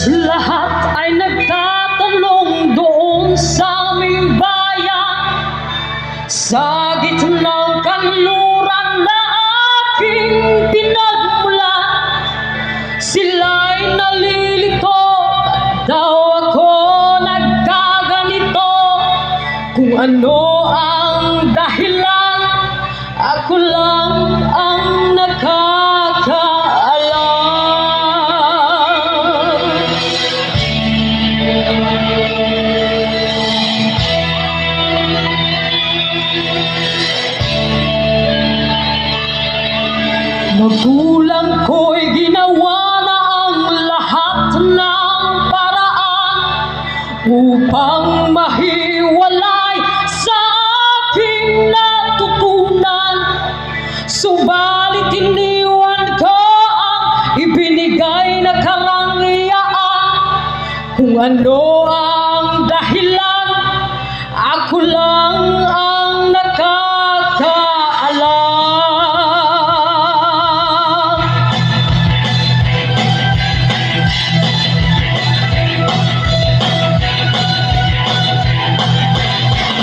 Lahat ay nagtatanong doon sa aming bayan, sa gitnang kanluran na aking pinagmulan. Sila'y nalilito, daw ako nagkaganito. Kung ano ang dahilan, ako lang ang nakakaalam. Magulang ko'y ginawa na ang lahat ng paraan upang mahiwalay sa aking natutunan. Subalit iniwan ko ang ibinigay na karangyaan. Kung ano ang dahilan, ako lang ang nakakaalam.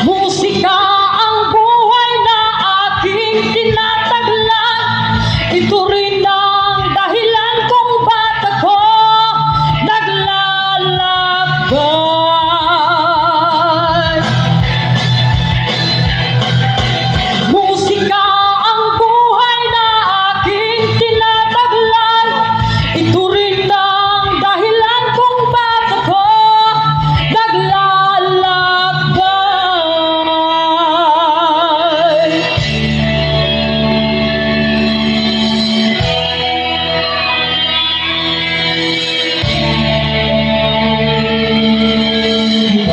Musika ang buhay na aking tinataglan. Ito rin ang dahilan kung ba't ako naglalakbay. Musika ang buhay na aking tinataglan. Ito rin ang dahilan kung ba't ako naglalakbay.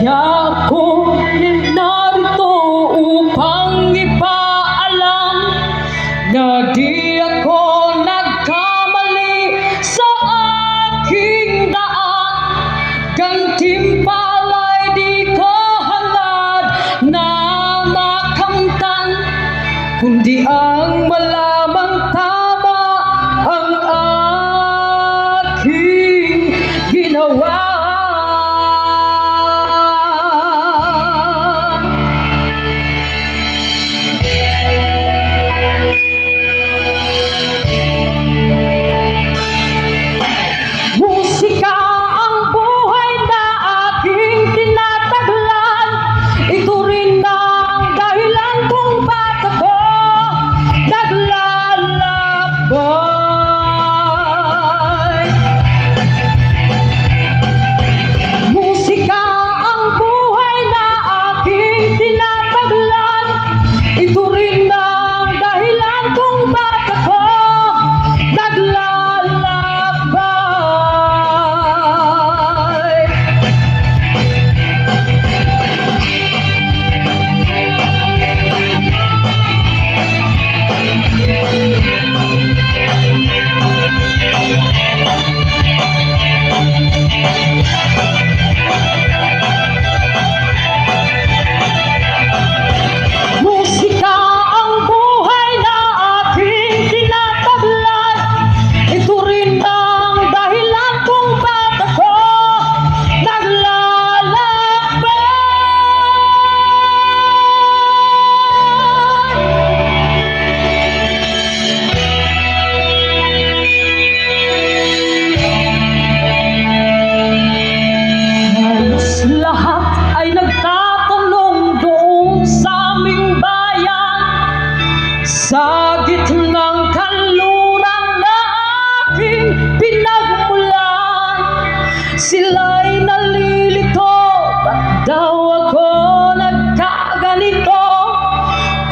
Kaya ako narito upang ipaalam na di ako nagkamali sa aking daan. Gantimpala'y di ko hangad na makamtan, kundi ang malamang tama ang aking ginawa. Musika ang buhay na aking tinataglan. Ito rin ang dahilan kung ba't ako naglalakbay. Musika ang buhay na aking tinataglan. Ito rin ang dahilan kung ba't ako naglalakbay. Musika ang buhay na aking tinataglan. Ito rin ang dahilan kung ba't ako naglalakbay. Halos lahat ay nagtatanong doon sa aming bayan, sa gitnang kanluran na aking pinagmulan. Sila'y nalilito, ba't daw ako nagkaganito?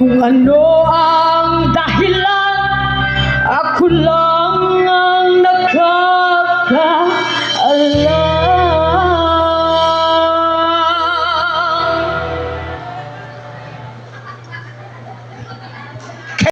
Kung ano ang dahilan, ako lang